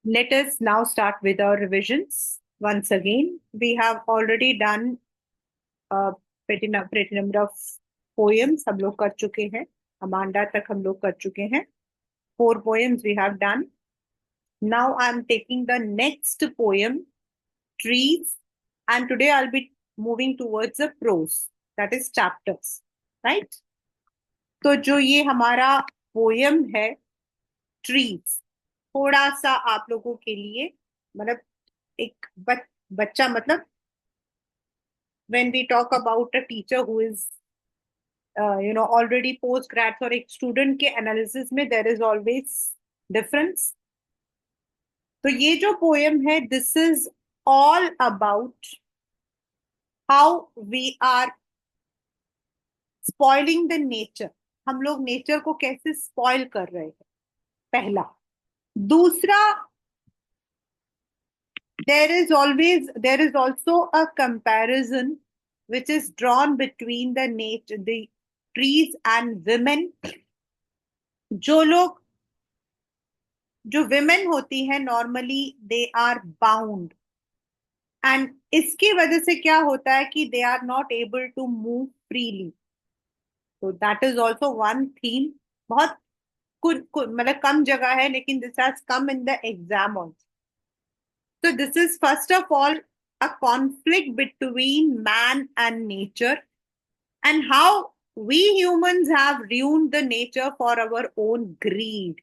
Let us now start with our revisions. Once again, we have already done a pretty number of poems. हम लोग कर चुके हैं. Amanda तक हम लोग कर चुके हैं. 4 poems we have done. Now I'm taking the next poem, Trees, and today I'll be moving towards the prose, that is chapters, right? तो जो ये हमारा पोयम है, ट्रीज, थोड़ा सा आप लोगों के लिए, मतलब एक बच्चा, मतलब when we talk about a teacher who is already post grads और एक स्टूडेंट के एनालिसिस में there is always difference. तो ये जो पोएम है, this is all about how we are spoiling the nature. हम लोग नेचर को कैसे स्पॉइल कर रहे हैं, पहला. दूसरा, there is also a comparison which is drawn between the trees and women. जो लोग, जो विमेन होती है, normally they are bound, and इसकी वजह से क्या होता है कि they are not able to move freely. तो that is also one theme. बहुत कुछ मतलब कम जगह है, लेकिन this has come in the exam also. So this is first of all a conflict between man and nature, and how we humans have ruined the nature for our own greed.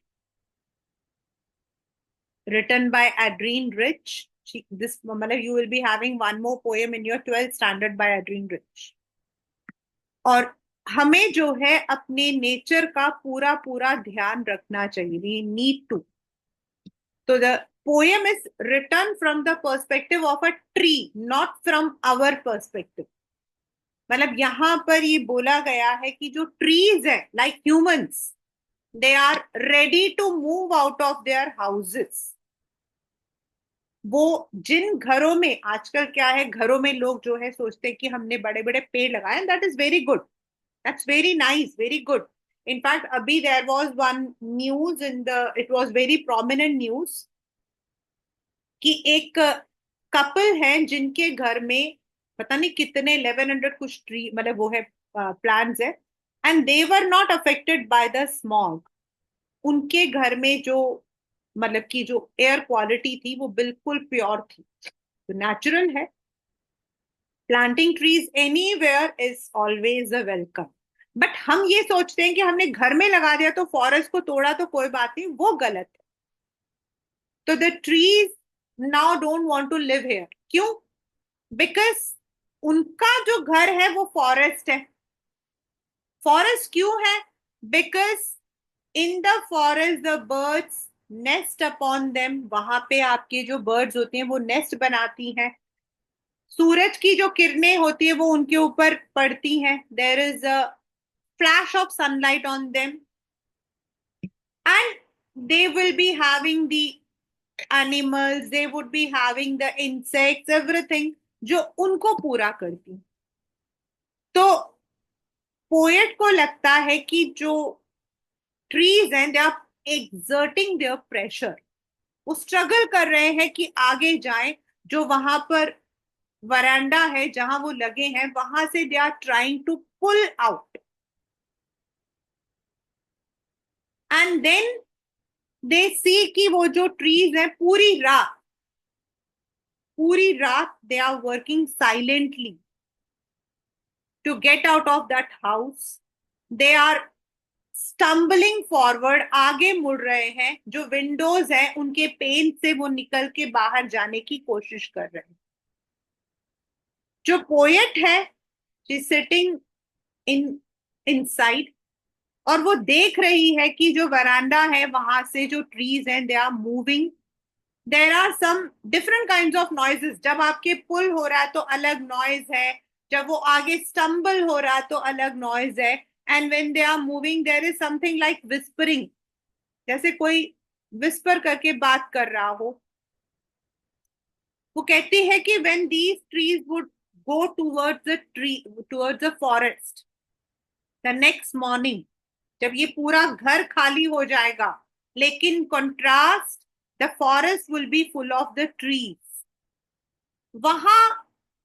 Written by Adrienne Rich. You will be having one more poem in your 12th standard by Adrienne Rich. और हमें जो है अपने nature का पूरा पूरा ध्यान रखना चाहिए. We need to. So the poem is written from the perspective of a tree, not from our perspective. मतलब यहां पर ये बोला गया है कि जो ट्रीज है, like humans, they are ready to move out of their houses. वो जिन घरों में आजकल क्या है, घरों में लोग जो है सोचते हैं कि हमने बड़े बड़े पेड़ लगाए, that is very good, that's very nice, very good. In fact अभी there was one news in the, it was very prominent news, कि एक कपल है जिनके घर में पता नहीं कितने 1100 कुछ ट्री, मतलब वो है, प्लांट्स है, and they were not affected by the smog. उनके घर में जो, मतलब की जो एयर क्वालिटी थी वो बिल्कुल प्योर थी. तो नेचुरल है. Planting trees anywhere is always a welcome. But हम ये सोचते हैं कि हमने घर में लगा दिया तो फॉरेस्ट को तोड़ा तो कोई बात नहीं, वो गलत है. तो the trees now don't want to live here. क्यों? बिकॉज उनका जो घर है वो फॉरेस्ट है. फॉरेस्ट क्यों है? Because in the forest the birds nest upon them. वहां पे आपके जो बर्ड्स होती हैं वो नेस्ट बनाती हैं. सूरज की जो किरणें होती है वो उनके ऊपर पड़ती हैं. There is a flash of sunlight on them, and they will be having the animals, they would be having the insects, everything जो उनको पूरा करती. तो पोएट को लगता है कि जो ट्रीज हैं, they are exerting their pressure. वो स्ट्रगल कर रहे हैं कि आगे जाएं. जो वहां पर वरांडा है जहां वो लगे हैं, वहां से they are trying to pull out. And then they see कि वो जो ट्रीज हैं, पूरी रात they are working silently to get out of that house. They are stumbling forward, आगे मुड़ रहे हैं. जो विंडोज हैं उनके पेन से वो निकल के बाहर जाने की कोशिश कर रहे हैं. जो पोएट है, शी सिटिंग इन इनसाइड, और वो देख रही है कि जो वरांडा है वहां से जो ट्रीज हैं, they are moving. There are some different kind of noises. जब आपके पुल हो रहा है तो अलग नॉइज है, जब वो आगे स्टम्बल हो रहा है तो अलग नॉइज है. And when they are moving there is something like whispering, जैसे कोई विस्पर करके बात कर रहा हो. वो कहती है कि when these trees would go towards the forest the next morning, जब ये पूरा घर खाली हो जाएगा, लेकिन contrast, the forest will be full of the trees. वहां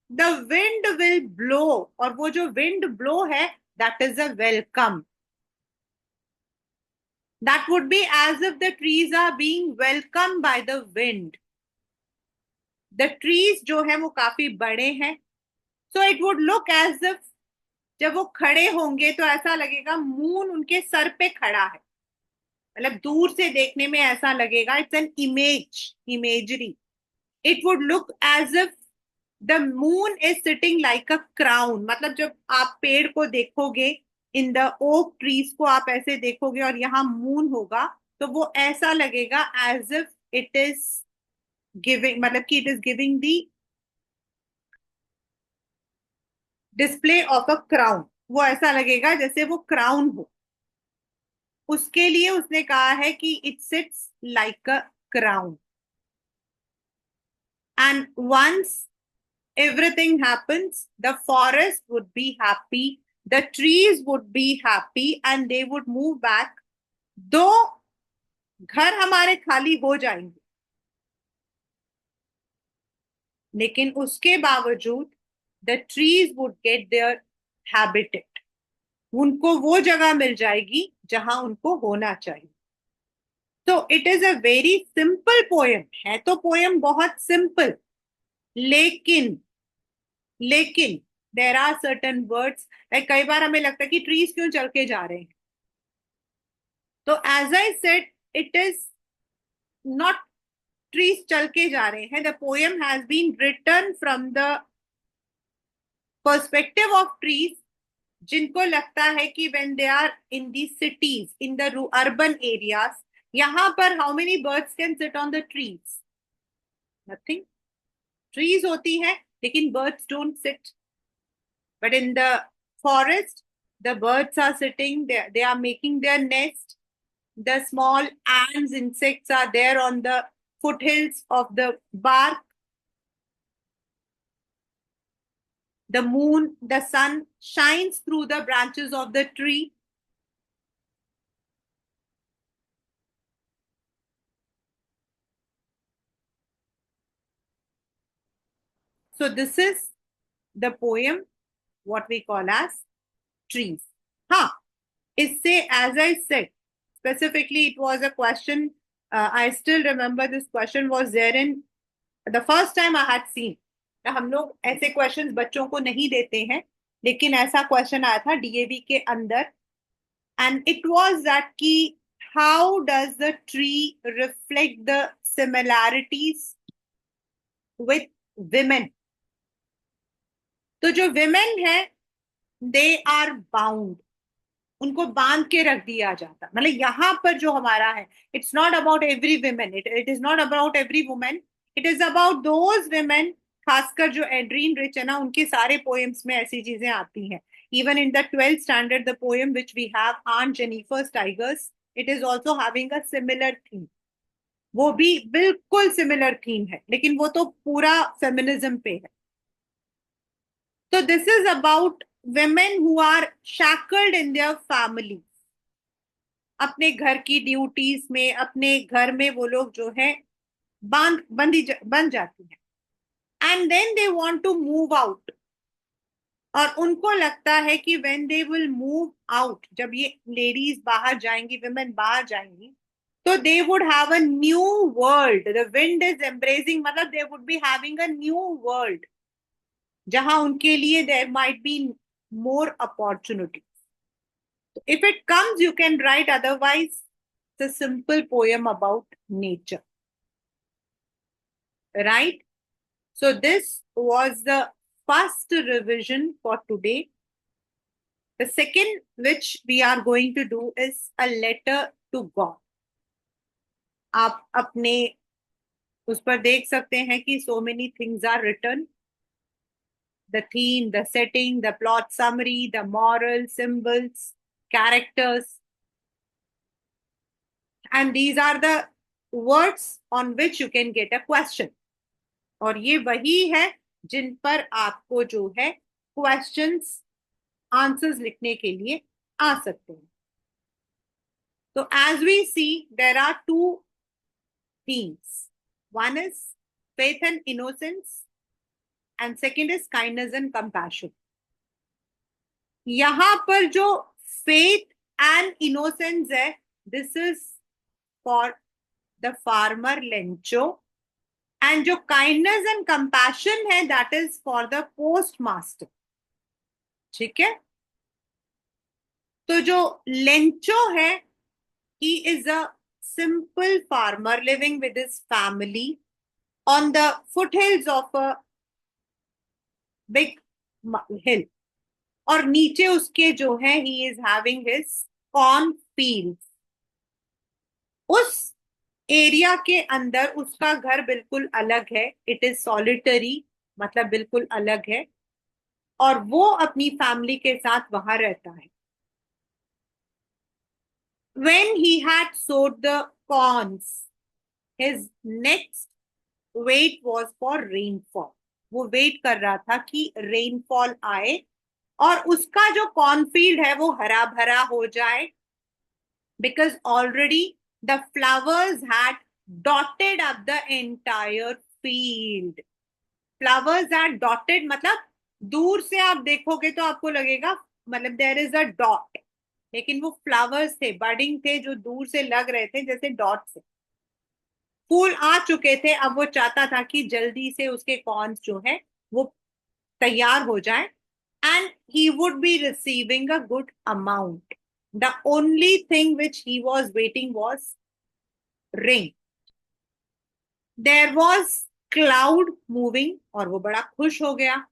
the wind will blow, और वो जो wind blow है, that is a welcome. That would be as if the trees are being welcomed by the wind. The trees जो है वो काफी बड़े हैं, so it would look as if जब वो खड़े होंगे तो ऐसा लगेगा मून उनके सर पे खड़ा है, मतलब दूर से देखने में ऐसा लगेगा. It's an imagery. It would look as if the moon is sitting like a crown. मतलब जब आप पेड़ को देखोगे, इन द ओक ट्रीज को आप ऐसे देखोगे और यहाँ मून होगा, तो वो ऐसा लगेगा as if it is giving, मतलब कि it is giving the display of a crown. वो ऐसा लगेगा जैसे वो क्राउन हो. उसके लिए उसने कहा है कि it sits like a crown. And once everything happens, the forest would be happy, the trees would be happy, and they would move back. दो घर हमारे खाली हो जाएंगे, लेकिन उसके बावजूद the trees would get their habitat. उनको वो जगह मिल जाएगी जहां उनको होना चाहिए. तो it is a very simple poem. है तो पोयम बहुत सिंपल, लेकिन लेकिन देर आर सर्टन वर्ड्स. कई बार हमें लगता है कि ट्रीज क्यों चल के जा रहे हैं. तो as I said, it is not trees चल के जा रहे हैं. The poem has been written from the perspective of trees, जिनको लगता है कि when they are in the cities, in the urban areas, यहां पर how many birds can sit on the trees? Nothing. Trees होती है लेकिन birds don't sit. But in the forest the birds are sitting, they are making their nest. The small ants, insects are there on the foothills of the bark. The moon, the sun shines through the branches of the tree. So this is the poem, what we call as trees. हाँ, इससे, as I said, specifically it was a question, I still remember this question was there in the first time I had seen. हम लोग ऐसे questions बच्चों को नहीं देते हैं, लेकिन ऐसा क्वेश्चन आया था डीएवी के अंदर, एंड इट वाज दैट कि how does the tree reflect the similarities with women. तो जो विमेन है, दे आर बाउंड, उनको बांध के रख दिया जाता. मतलब यहाँ पर जो हमारा है, it's not about every women, it is not about every women, it is about those women. खासकर जो एड्रीन रिच है ना, उनके सारे पोएम्स में ऐसी चीजें आती हैं. Even in the 12th standard, the poem which we have, on Jennifer's tigers, it is also having a similar theme. वो भी बिल्कुल सिमिलर थीम है, लेकिन वो तो पूरा फेमिनिज्म पे है. तो this is about women who are shackled in their families. अपने घर की ड्यूटीज में, अपने घर में वो लोग जो है बन जाती हैं. And then they want to move out. और उनको लगता है कि when they will move out, जब ये लेडीज बाहर जाएंगी, विमेन बाहर जाएंगी, तो they would have a new world. The wind is embracing, मतलब they would be having a new world, जहां उनके लिए there might be more opportunities. If it comes, you can write. Otherwise, it's a simple poem about nature. Right? So this was the first revision for today. The second which we are going to do is a letter to God. आप अपने उस पर देख सकते हैं कि so many things are written. The theme, the setting, the plot summary, the moral, symbols, characters. And these are the words on which you can get a question. और ये वही है जिन पर आपको जो है क्वेश्चंस, आंसर्स लिखने के लिए आ सकते हैं. तो as we see, there are two themes. One is faith and innocence, and second is kindness and compassion. यहां पर जो faith and innocence है, this is for the farmer Lencho, and जो kindness and compassion है, that is for the postmaster. ठीक है? तो जो लेंचो है, he is a simple farmer living with his family on the foothills of a big hill. और नीचे उसके जो है, he is having his corn fields. उस एरिया के अंदर उसका घर बिल्कुल अलग है. इट इज सॉलिटरी, मतलब बिल्कुल अलग है, और वो अपनी फैमिली के साथ वहां रहता है. When he had sowed the corns, his next wait was for rainfall. वो वेट कर रहा था कि रेनफॉल आए और उसका जो कॉर्नफील्ड है वो हरा भरा हो जाए, because already the flowers had dotted up the entire field. Flowers had dotted, मतलब दूर से आप देखोगे तो आपको लगेगा मतलब there is a dot, लेकिन वो फ्लावर्स थे, बडिंग थे, जो दूर से लग रहे थे जैसे डॉट्स. फूल आ चुके थे. अब वो चाहता था कि जल्दी से उसके कॉर्न्स जो है वो तैयार हो जाए, and he would be receiving a good amount. The only thing which he was waiting was rain. There was cloud moving, और वो बड़ा खुश हो गया,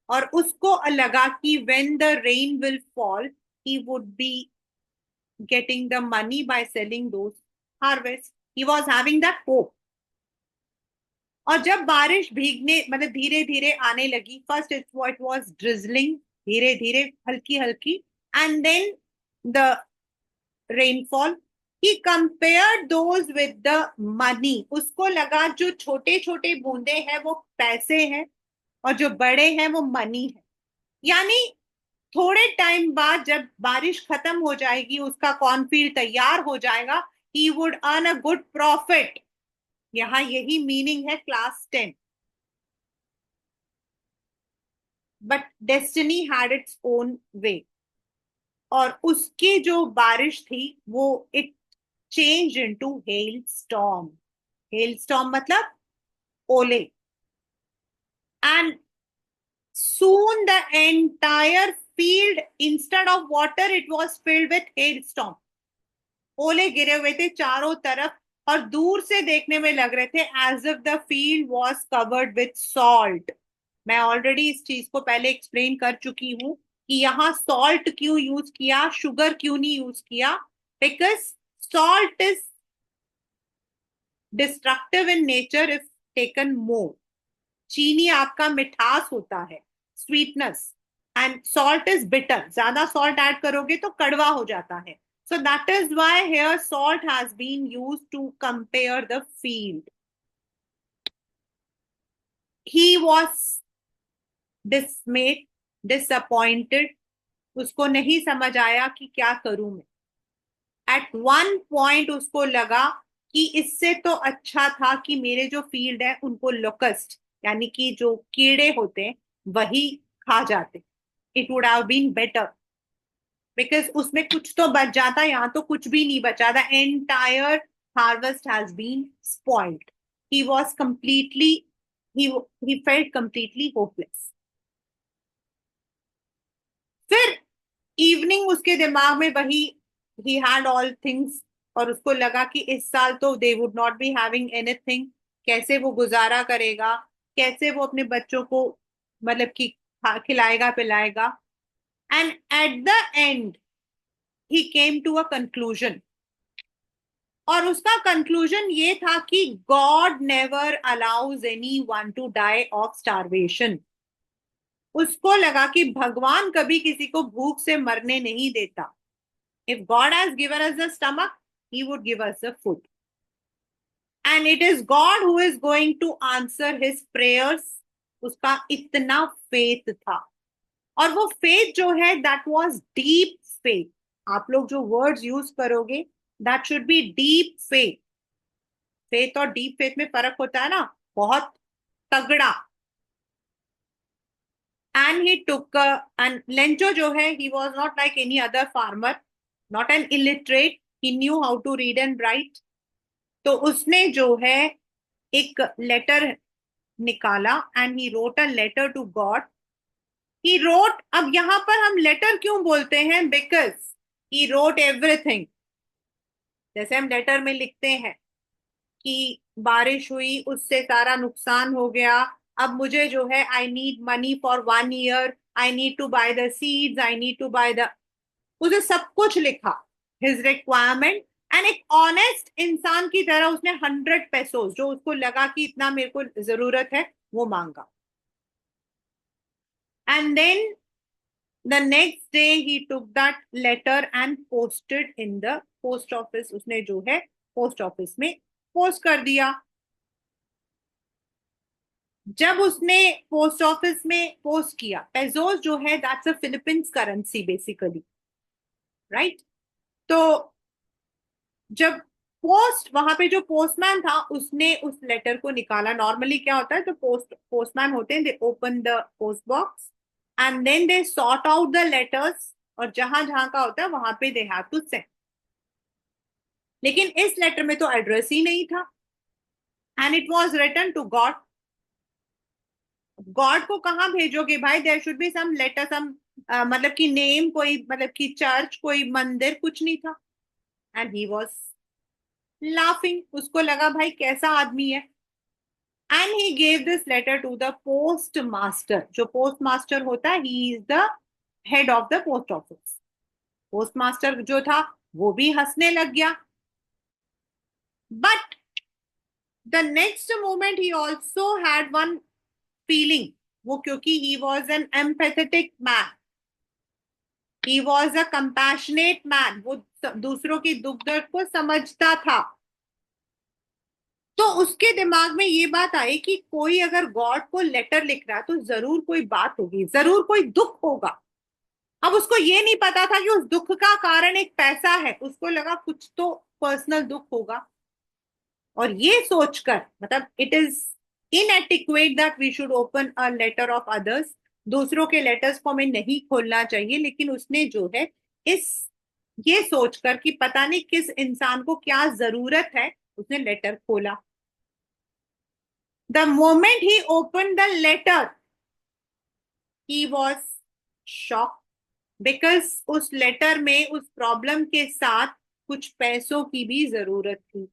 और उसको लगा कि when the rain will fall he would B getting the money by selling those harvests. He was having that hope. और जब बारिश भीगने मतलब धीरे धीरे आने लगी, फर्स्ट इट वाज ड्रिजलिंग, धीरे धीरे हल्की हल्की, and then the rainfall, he compared those with the money. उसको लगा जो छोटे छोटे बूंदे हैं वो पैसे हैं, और जो बड़े हैं वो मनी है. यानी थोड़े टाइम बाद जब बारिश खत्म हो जाएगी, उसका कॉर्नफील्ड तैयार हो जाएगा, he would earn a good profit. यहां यही मीनिंग है class 10. But destiny had its own way, और उसकी जो बारिश थी वो it change into hello storm. Hello storm मतलब ओले. And soon the entire field, instead of water, it was filled with hailstorm. ओले गिरे हुए थे चारों तरफ, और दूर से देखने में लग रहे थे as if the field was covered with salt. मैं ऑलरेडी इस चीज को पहले एक्सप्लेन कर चुकी हूं कि यहाँ सॉल्ट क्यों यूज किया, शुगर क्यों नहीं यूज किया. Because salt is destructive in nature if taken more. चीनी आपका मिठास होता है, sweetness, and salt is bitter. ज्यादा सॉल्ट ऐड करोगे तो कड़वा हो जाता है. So that is why here salt has been used to compare the field. He was dismayed, disappointed. उसको नहीं समझ आया कि क्या करूं मैं. At one point उसको लगा कि इससे तो अच्छा था कि मेरे जो फील्ड है उनको लोकस्ट, यानी कि जो कीड़े होते हैं वही खा जाते. It would have been better. Because उसमें कुछ तो बच जाता, यहाँ तो कुछ भी नहीं बचा. The entire harvest has been spoiled. He was completely, he felt completely hopeless. फिर इवनिंग उसके दिमाग में वही, he had all things, और उसको लगा कि इस साल तो they would not be having anything. कैसे वो गुजारा करेगा, कैसे वो अपने बच्चों को मतलब कि खिलाएगा पिलाएगा. And at the end, he came to a conclusion. और उसका कंक्लूजन ये था कि God never allows anyone to die of starvation. उसको लगा कि भगवान कभी किसी को भूख से मरने नहीं देता. If God has given us the stomach, he would give us the food. And it is God who is going to answer his prayers. उसका इतना फेथ था, और वो फेथ जो है दैट वाज डीप फेथ. आप लोग जो वर्ड्स यूज करोगे that should be deep faith. Faith और डीप फेथ में फर्क होता है ना, बहुत तगड़ा। And he took, and Lencho जो है, he was not like any other farmer, not an illiterate, he knew how to read and write. तो उसने जो है एक लेटर निकाला, and he wrote a letter to God. He wrote, अब यहां पर हम लेटर क्यों बोलते हैं, बिकॉज ही रोट एवरीथिंग। जैसे हम लेटर में लिखते हैं कि बारिश हुई, उससे सारा नुकसान हो गया, अब मुझे जो है I need money for 1 year, I need to buy the seeds, I need to buy the, उसे सब कुछ लिखा, हिज रिक्वायरमेंट। एंड एक ऑनेस्ट इंसान की तरह उसने 100 पेसोस, जो उसको लगा कि इतना मेरे को जरूरत है, वो मांगा। And then the next day he took that letter and posted in the post office. उसने जो है पोस्ट ऑफिस में पोस्ट कर दिया। जब उसने पोस्ट ऑफिस में पोस्ट किया, पेजोस जो है that's a Philippines currency basically, right. तो जब पोस्ट, वहां पे जो पोस्टमैन था, उसने उस लेटर को निकाला। नॉर्मली क्या होता है, तो पोस्टमैन होते हैं, they open the post box and then they sort out the letters, और जहां जहां का होता है वहां पे दे हैव टू सेंड। लेकिन इस लेटर में तो एड्रेस ही नहीं था, and it was written to God. God को कहाँ भेजोगे भाई, there should be some letter, some मतलब कि नेम, कोई मतलब कि चर्च, कोई मंदिर, कुछ नहीं था। एंड ही वाज लाफिंग, उसको लगा भाई कैसा आदमी है। And he gave this letter to the post master. जो पोस्ट मास्टर होता है, he is the head of the post office. Post master जो था वो भी हंसने लग गया। But the next moment he also had one feeling. वो, क्योंकि he was an empathetic man, he was a compassionate man, वो दूसरों की दुख दर्द को समझता था। तो उसके दिमाग में ये बात आई कि कोई अगर गॉड को लेटर लिख रहा है तो जरूर कोई बात होगी, जरूर कोई दुख होगा। अब उसको ये नहीं पता था कि उस दुख का कारण एक पैसा है, उसको लगा कुछ तो पर्सनल दुख होगा। और ये सोचकर, मतलब it is in etiquette that we should open a letter of others, दूसरों के लेटर्स को हमें नहीं खोलना चाहिए। लेकिन उसने जो है इस, ये सोचकर कि पता नहीं किस इंसान को क्या जरूरत है, उसने लेटर खोला। The moment he open the letter, he was shock, because उस लेटर में उस प्रॉब्लम के साथ कुछ पैसों की भी जरूरत थी।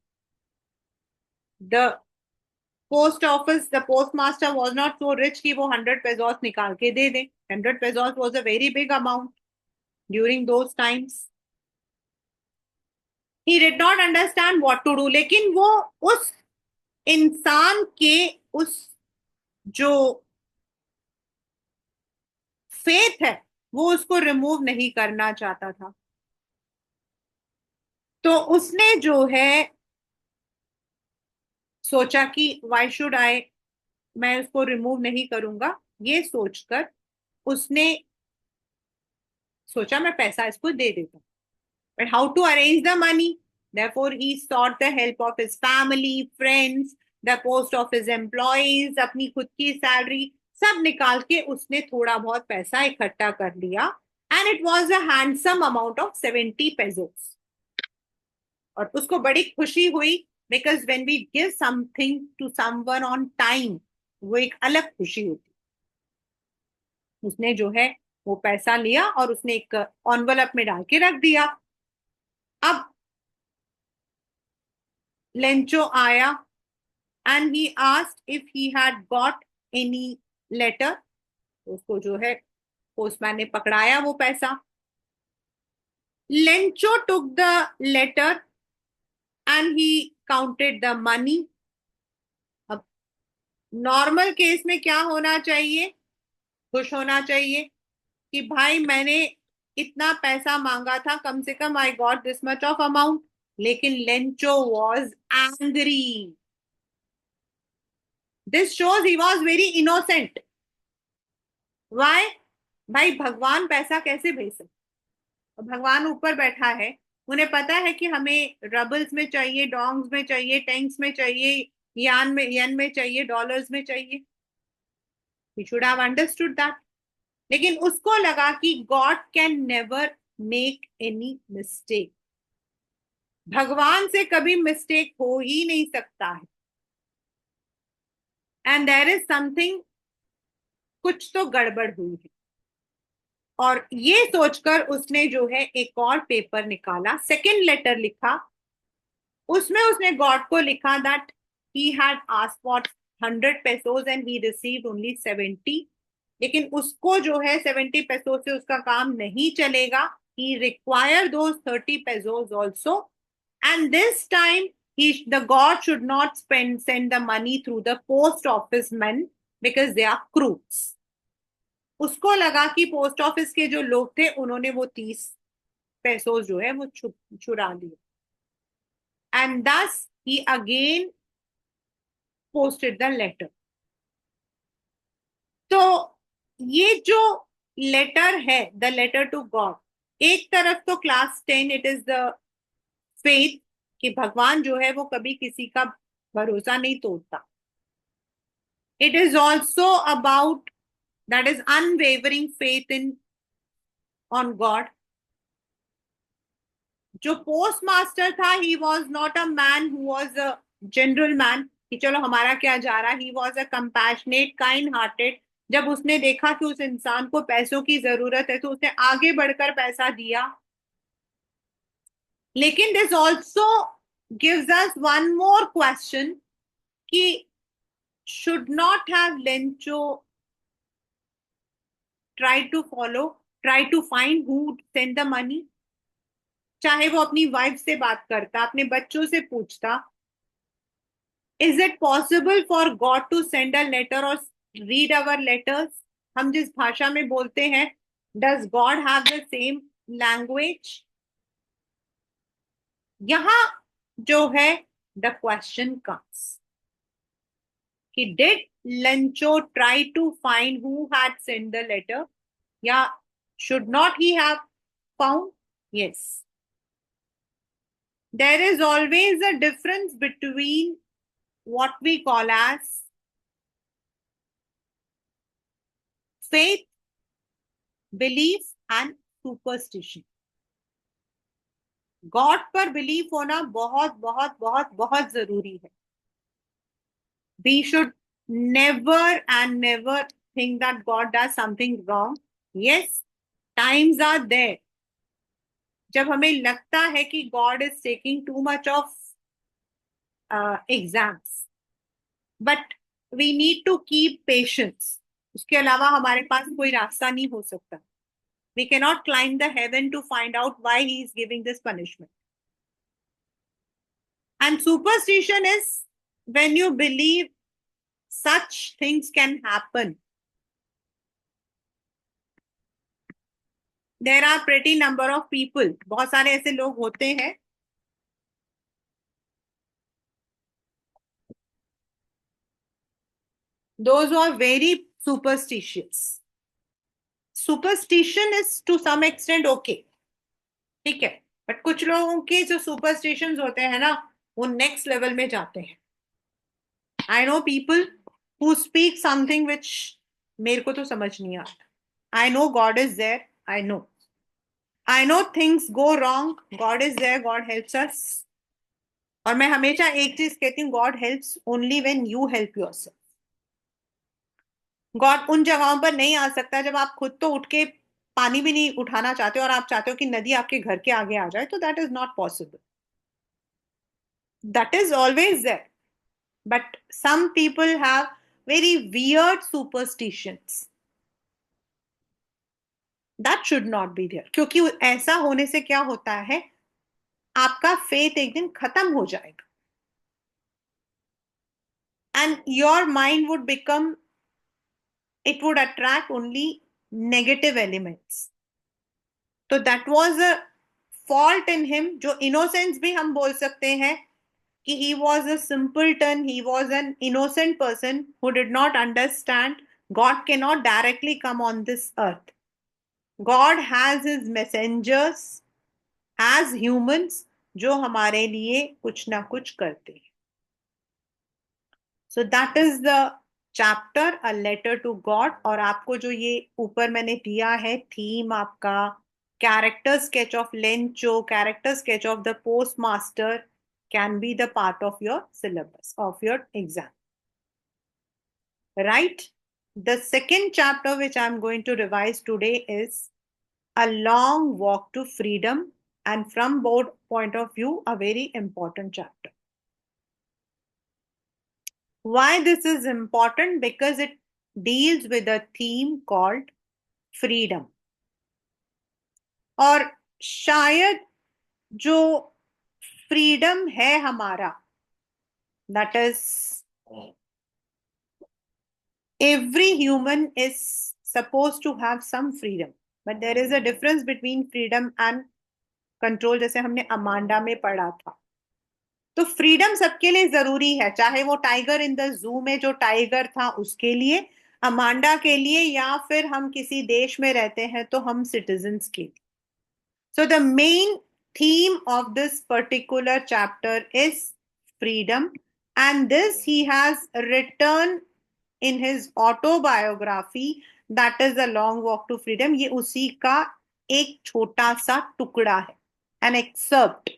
The post office, the post master was not so rich कि वो 100 पेजोस निकाल के दे दे। 100 pesos was a very big amount during those times. He did not understand what to do. लेकिन वो उस इंसान के उस जो फेथ है, वो उसको रिमूव नहीं करना चाहता था। तो उसने जो है सोचा कि वाई शुड आई, मैं उसको रिमूव नहीं करूंगा। ये सोचकर उसने सोचा मैं पैसा इसको दे देता हूँ। But how to arrange the money, therefore he sought the help of his family, friends, the post office employees, अपनी खुद की सैलरी सब निकाल के उसने थोड़ा बहुत पैसा इकट्ठा कर लिया। And it was a handsome amount of 70 pesos. और उसको बड़ी खुशी हुई, because when we give something to someone on time, वो एक अलग खुशी होती। उसने जो है वो पैसा लिया और उसने एक एनवलप में डाल के रख दिया। अब लेंचो आया and he asked if he had got any letter. उसको जो है पोस्टमैन ने पकड़ाया वो पैसा। Lencho took the letter and he counted the money. अब नॉर्मल केस में क्या होना चाहिए, खुश होना चाहिए कि भाई मैंने इतना पैसा मांगा था, कम से कम I got this much of amount. लेकिन Lencho was angry. This shows he was very innocent. Why, भाई भगवान पैसा कैसे भेज सकते, भगवान ऊपर बैठा है, उन्हें पता है कि हमें रबल्स में चाहिए, डोंग्स में चाहिए, टैंक्स में चाहिए, येन में चाहिए, डॉलर्स में चाहिए। He should have understood that. लेकिन उसको लगा कि God can never make any mistake, भगवान से कभी मिस्टेक हो ही नहीं सकता है, एंड देयर इज समथिंग, कुछ तो गड़बड़ हुई है। और ये सोचकर उसने जो है एक और पेपर निकाला, सेकंड लेटर लिखा। उसमें उसने गॉड को लिखा that he had asked for 100 pesos and he received only 70। लेकिन उसको जो है 70 pesos से उसका काम नहीं चलेगा, he require those 30 pesos also, and this time he the god should not send the money through the post office men because they are crooks. उसको लगा कि पोस्ट ऑफिस के जो लोग थे उन्होंने वो 30 pesos जो है वो चुरा लिए, and thus he again posted the letter. तो ये जो लेटर है, द लेटर टू गॉड, एक तरफ तो class 10 it is the faith कि भगवान जो है वो कभी किसी का भरोसा नहीं तोड़ता। It is also about that is unwavering faith in on God. जो पोस्ट मास्टर था, ही was not a man who was a general man कि चलो हमारा क्या जा रहा, ही was a compassionate, kind hearted. जब उसने देखा कि उस इंसान को पैसों की जरूरत है तो उसने आगे बढ़कर पैसा दिया। लेकिन this also gives us one more question कि should not have Lencho try to find who send the money. चाहे वो अपनी वाइफ से बात करता, अपने बच्चों से पूछता, is it possible for God to send a letter और रीड अवर लेटर्स? हम जिस भाषा में बोलते हैं, does God have the same language? यहां जो है द क्वेश्चन कम्स कि did Lencho try to find who had send the letter, या should not he have found? Yes, there is always a difference between what we call as faith, belief and superstition. God पर believe होना बहुत बहुत बहुत बहुत जरूरी है। We should never and never think that God does something wrong. Yes, times are there जब हमें लगता है कि God is taking too much of exams, but we need to keep patience. उसके अलावा हमारे पास कोई रास्ता नहीं हो सकता। We cannot climb the heaven to find out why he is giving this punishment. And superstition is when you believe such things can happen. There are pretty number of people, बहुत सारे ऐसे लोग होते हैं those who are very superstitious. Superstition is to some extent okay, ठीक है, but कुछ लोगों के जो सुपरस्टिशंस होते हैं ना, वो नेक्स्ट लेवल में जाते हैं। I know people who speak something which मेरे को तो समझ नहीं आता। I know God is there, I know things go wrong, God is there, God helps us. और मैं हमेशा एक चीज कहती हूँ, God helps only when you help yourself. God उन जगहों पर नहीं आ सकता जब आप खुद तो उठ के पानी भी नहीं उठाना चाहते और आप चाहते हो कि नदी आपके घर के आगे आ जाए, तो that is not possible. That is always there, but some people have very weird superstitions. That should not be there, क्योंकि ऐसा होने से क्या होता है, आपका फेथ एक दिन खत्म हो जाएगा and your mind would become, it would attract only negative elements. तो that was a fault in him, जो innocence भी हम बोल सकते हैं कि he was a simpleton, he was an innocent person who did not understand God cannot directly come on this earth. God has his messengers as humans जो हमारे लिए कुछ ना कुछ करते हैं. So that is the chapter a letter to God. और आपको जो ये ऊपर मैंने दिया है थीम आपका, character sketch of Lencho, character sketch of the post master, can be the part of your syllabus of your exam, right? The second chapter which I'm going to revise today is A Long Walk to Freedom, and from board point of view, a very important chapter. Why this is important? Because it deals with a theme called freedom. और शायद जो freedom है हमारा, that is, every human is supposed to have some freedom, but there is a difference between freedom and control, जैसे हमने Amanda में पढ़ा था. तो फ्रीडम सबके लिए जरूरी है, चाहे वो टाइगर इन द जू में जो टाइगर था उसके लिए, अमांडा के लिए, या फिर हम किसी देश में रहते हैं तो हम सिटीजन्स के लिए. So the main theme of this particular chapter is freedom, and this he has written in his autobiography, that is a long walk to freedom. ये उसी का एक छोटा सा टुकड़ा है, an excerpt.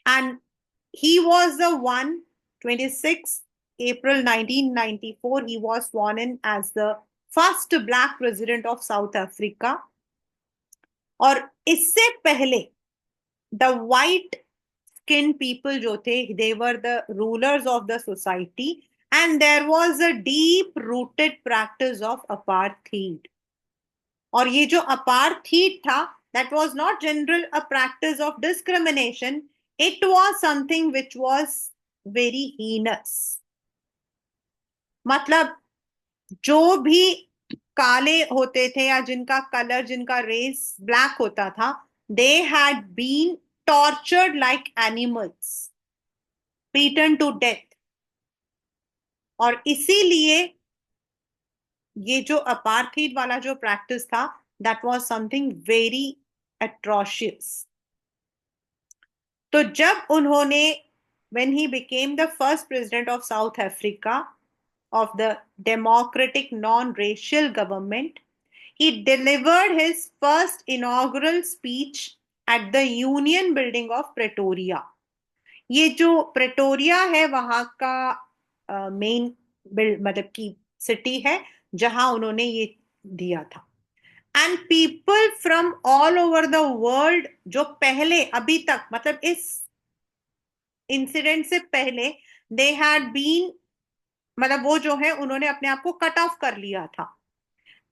And he was the one, 26 April 1994, he was sworn in as the first black president of South Africa. और इससे पहले the white skinned people जो थे, they were the rulers of the society, and there was a deep rooted practice of apartheid. और ये जो apartheid था, that was not general a practice of discrimination, it was something which was very heinous. मतलब जो भी काले होते थे या जिनका कलर, जिनका रेस ब्लैक होता था, they had been tortured like animals, beaten to death. और इसीलिए ये जो अपार्थाइड वाला जो प्रैक्टिस था, that was something very atrocious. तो जब उन्होंने, when he became the first president of South Africa of the democratic non-racial government, he delivered his first inaugural speech at the Union Building of Pretoria. ये जो Pretoria है वहां का main मतलब की सिटी है जहां उन्होंने ये दिया था. And people from all over the world, जो पहले अभी तक मतलब इस इंसिडेंट से पहले दे हैड बीन, मतलब वो जो है उन्होंने अपने आप को कट ऑफ कर लिया था.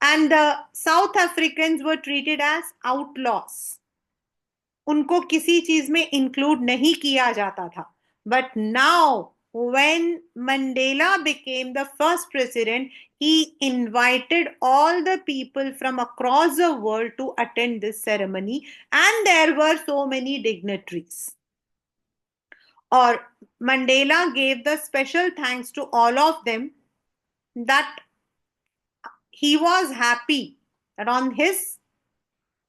And the South Africans were treated as outlaws, उनको किसी चीज में इंक्लूड नहीं किया जाता था. But now when Mandela became the first president, he invited all the people from across the world to attend this ceremony, and there were so many dignitaries. Or Mandela gave the special thanks to all of them, that he was happy that on his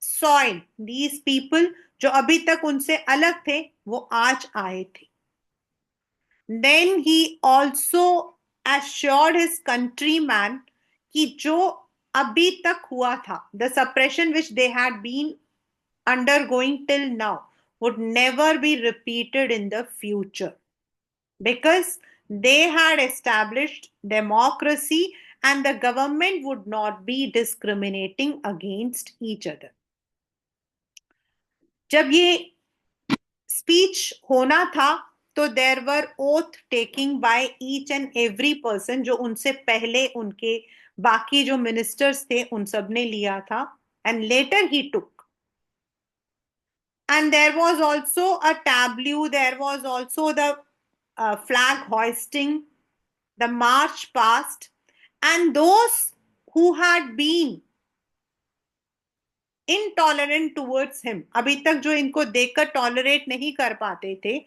soil these people जो अभी तक उनसे अलग थे वो आज आए थे. Then he also assured his countrymen कि जो अभी तक हुआ था, the suppression which they had been undergoing till now would never be repeated in the future, because they had established democracy and the government would not be discriminating against each other. जब ये speech होना था तो there were oath taking by each and every person, जो उनसे पहले उनके बाकी जो मिनिस्टर्स थे उन सब ने लिया था. And later he took, and there was also a tableau, there was also the flag hoisting, the march past, and those who had been intolerant towards him, अभी तक जो इनको देखकर टॉलरेट नहीं कर पाते थे,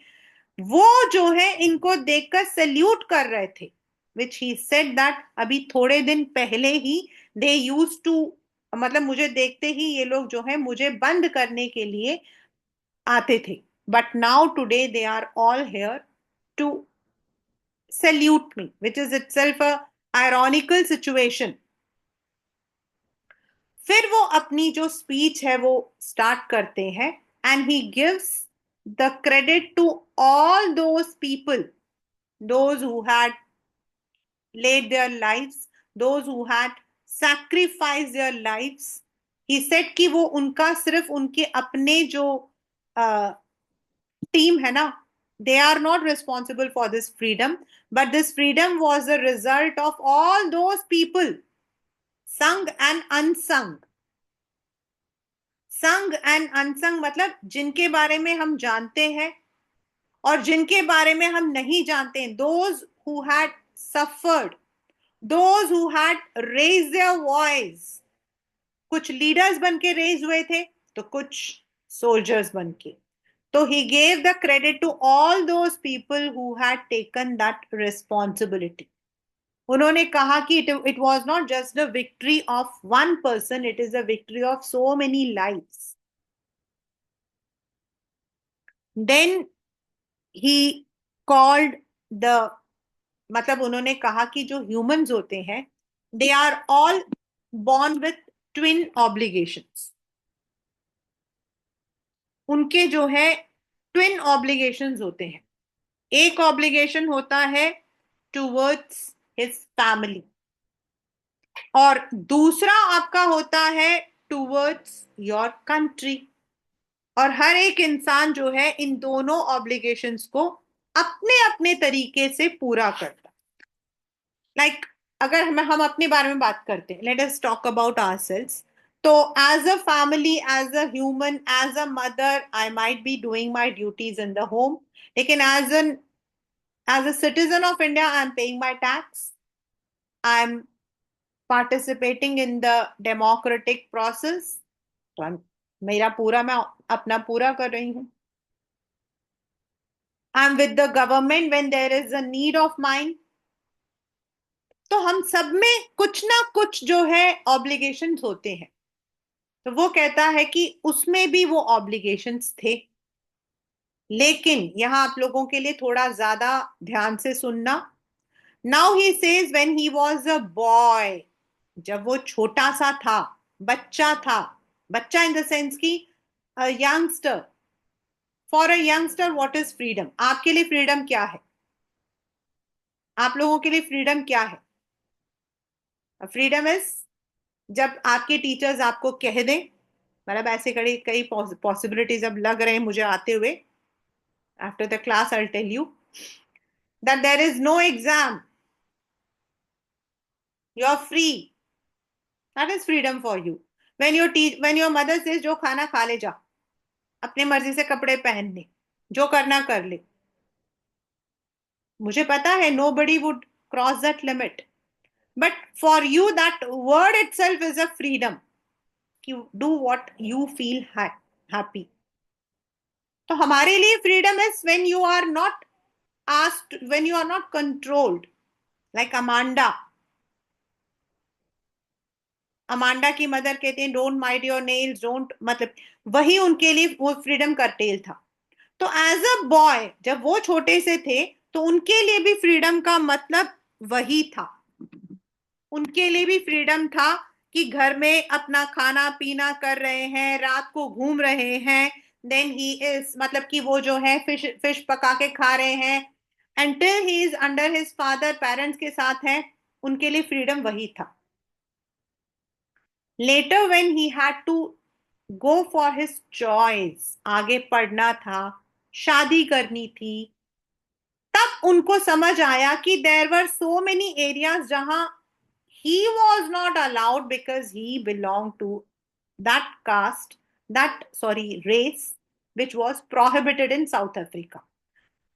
वो जो है इनको देखकर सैल्यूट कर रहे थे. which he said that अभी थोड़े दिन पहले ही they used to मतलब मुझे देखते ही ये लोग जो है मुझे बंद करने के लिए आते थे, but now today they are all here to salute me, which is itself a ironical situation. फिर वो अपनी जो स्पीच है वो स्टार्ट करते हैं, and he gives the credit to all those people, those who had laid their lives, those who had sacrificed their lives. He said कि वो उनका सिर्फ उनके अपने जो टीम है ना, they are not responsible for this freedom, but this freedom was the result of all those people, sung and unsung. संग एंड अनसंग मतलब जिनके बारे में हम जानते हैं और जिनके बारे में हम नहीं जानते, those who had suffered, those who had raised their voice. कुछ लीडर्स बन के रेज हुए थे तो कुछ सोल्जर्स बन के। तो he gave the credit to all those people who had taken that responsibility. उन्होंने कहा कि it was not just the victory of one person, it is the victory of so many lives. Then he called the, मतलब उन्होंने कहा कि जो humans होते हैं they are all born with twin obligations. उनके जो है ट्विन ऑब्लिगेशंस होते हैं। एक ऑब्लिगेशन होता है टुवर्ड्स हिज फैमिली और दूसरा आपका होता है टुवर्ड्स योर कंट्री। और हर एक इंसान जो है इन दोनों ऑब्लिगेशंस को अपने अपने तरीके से पूरा करता। लाइक अगर हम अपने बारे में बात करते हैं, let us talk about ourselves. तो as a family, as a human, as a mother, I might be doing my duties in the home, लेकिन as a citizen of India I am paying my tax, I am participating in the democratic process. तो मेरा पूरा, मैं अपना पूरा कर रही हूँ। I am with the government when there is a need of mine. तो हम सब में कुछ ना कुछ जो है ऑब्लिगेशंस होते हैं। तो वो कहता है कि उसमें भी वो ऑब्लिगेशंस थे, लेकिन यहां आप लोगों के लिए थोड़ा ज्यादा ध्यान से सुनना। Now he says when he was a boy, जब वो छोटा सा था, बच्चा था, बच्चा इन द सेंस की youngster. For a youngster what is freedom? आपके लिए फ्रीडम क्या है? आप लोगों के लिए फ्रीडम क्या है? फ्रीडम इज जब आपके टीचर्स आपको कह दें, मतलब ऐसे कई कई पॉसिबिलिटीज अब लग रहे हैं मुझे आते हुए। After the class I tell you that there is no exam, you are free, that is freedom for you. When your mother says जो खाना खा ले जा, अपने मर्जी से कपड़े पहन ले, जो करना कर ले। मुझे पता है nobody would cross that limit, but for you that word itself is a freedom. You do what you feel happy. तो हमारे लिए freedom is when you are not asked, when you are not controlled, like Amanda की mother कहते हैं don't might your nails, don't, मतलब वही उनके लिए वो फ्रीडम का टेल था। तो एज अ बॉय जब वो छोटे से थे तो उनके लिए भी फ्रीडम का मतलब वही था। उनके लिए भी फ्रीडम था कि घर में अपना खाना पीना कर रहे हैं, रात को घूम रहे हैं, देन ही इज, मतलब कि वो जो है फिश फिश पका के खा रहे हैं, until he is under his father, parents के साथ है, उनके लिए फ्रीडम वही था। Later when he had to go for his choice, आगे पढ़ना था, शादी करनी थी, तब उनको समझ आया कि there were so many areas जहां he was not allowed because he belonged to that caste, that, sorry, race, which was prohibited in South Africa.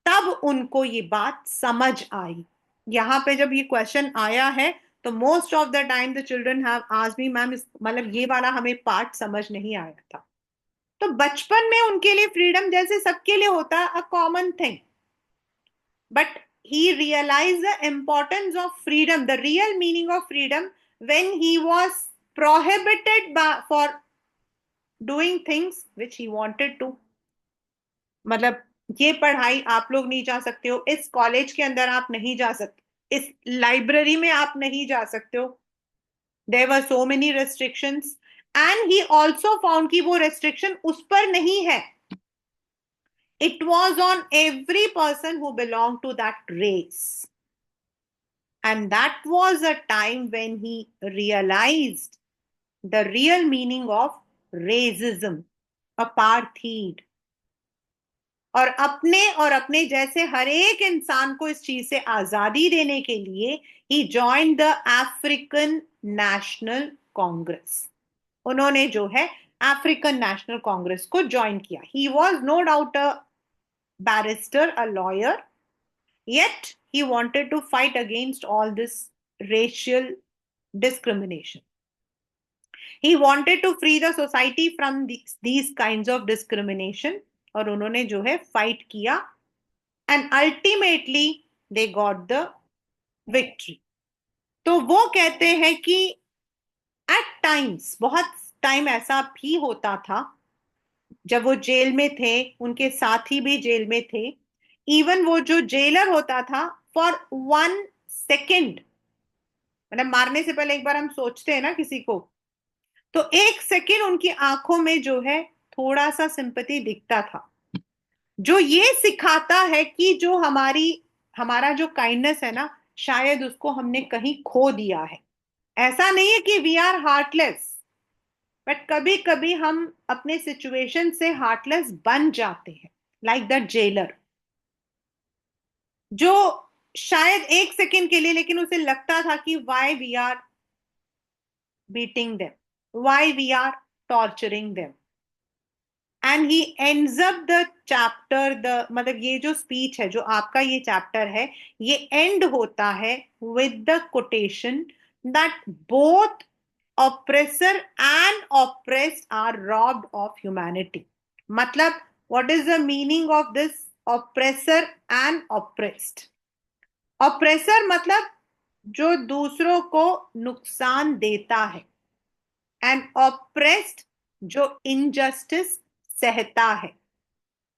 तब उनको ये बात समझ आई। यहाँ पे जब ये क्वेश्चन आया है तो most of the time the children have asked me, ma'am मतलब ये वाला हमें पार्ट समझ नहीं आया था। तो बचपन में उनके लिए फ्रीडम जैसे सबके लिए होता है, a common thing, but he realized the importance of freedom, the real meaning of freedom, when he was prohibited for doing things which he wanted to. मतलब ये पढ़ाई आप लोग नहीं जा सकते हो, इस कॉलेज के अंदर आप नहीं जा सकते, इस लाइब्रेरी में आप नहीं जा सकते हो. There were so many restrictions and he also found कि वो restriction उस पर नहीं है. It was on every person who belonged to that race. And that was a time when he realized the real meaning of racism, apartheid. और अपने जैसे हर एक इंसान को इस चीज से आजादी देने के लिए ही join the African National Congress. उन्होंने जो है अफ्रीकन नेशनल कांग्रेस को ज्वाइन किया. He was no doubt a barrister, a lawyer, yet he wanted to fight against all this racial discrimination. He wanted to free the society from these kinds of discrimination. और उन्होंने जो है fight किया and ultimately they got the victory. तो वो कहते हैं कि at times, बहुत टाइम ऐसा भी होता था जब वो जेल में थे, उनके साथी भी जेल में थे, इवन वो जो जेलर होता था, फॉर 1 सेकेंड, मतलब मारने से पहले एक बार हम सोचते हैं ना किसी को, तो 1 सेकेंड उनकी आंखों में जो है थोड़ा सा सिंपैथी दिखता था, जो ये सिखाता है कि जो हमारा जो काइंडनेस है ना, शायद उसको हमने कहीं खो दिया है. ऐसा नहीं है कि वी आर हार्टलेस, बट कभी कभी हम अपने सिचुएशन से हार्टलेस बन जाते हैं, लाइक द जेलर, जो शायद 1 सेकेंड के लिए, लेकिन उसे लगता था कि why we are beating them, why we are torturing them. And he ends up the chapter, the मतलब ये जो स्पीच है, जो आपका ये चैप्टर है, ये एंड होता है with the quotation that both oppressor and oppressed are robbed of humanity. मतलब what is the meaning of this oppressor and oppressed? Oppressor मतलब जो दूसरों को नुकसान देता है, and oppressed जो injustice सहता है.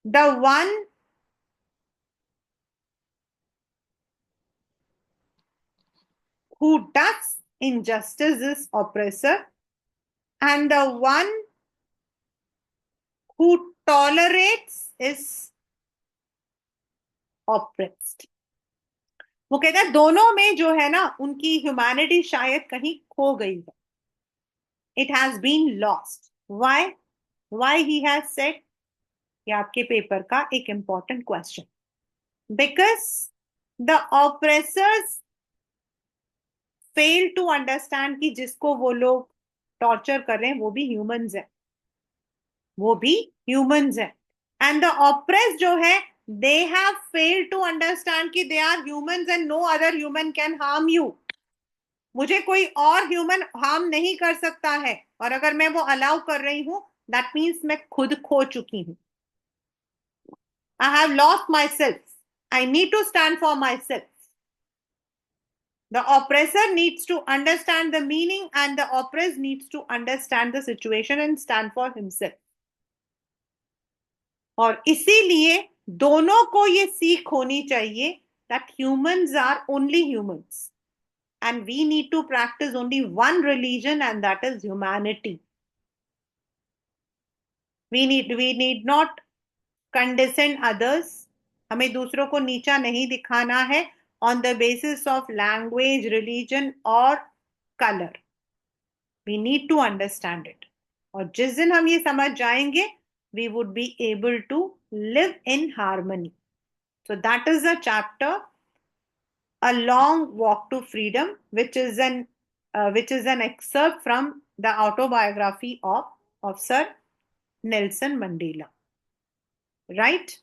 The one who does injustice is oppressor, and the one who tolerates is oppressed. वो कहता है दोनों में जो है ना, उनकी ह्यूमैनिटी शायद कहीं खो गई है. It has been lost. Why he has said, ये आपके पेपर का एक important question. Because the oppressors fail to understand कि जिसको वो लोग टॉर्चर कर रहे हैं वो भी ह्यूमंस है, वो भी ह्यूमंस है. एंड द ऑप्रेस जो है, they have failed to understand कि they are humans and no other human can harm you. मुझे कोई और ह्यूमन हार्म नहीं कर सकता है, और अगर मैं वो अलाउ कर रही हूं, दैट मीन्स मैं खुद खो चुकी हूं. I have lost myself. I need to stand for myself. The oppressor needs to understand the meaning and the oppressed needs to understand the situation and stand for himself. और इसीलिए दोनों को ये सीख होनी चाहिए that humans are only humans and we need to practice only one religion, and that is humanity. We need not condescend others. हमें दूसरों को नीचा नहीं दिखाना है on the basis of language, religion or color. We need to understand it. और जिस दिन हम ये समझ जाएंगे, we would be able to live in harmony. So that is the chapter, A Long Walk to Freedom, which is an excerpt from the autobiography of Sir Nelson Mandela. Right?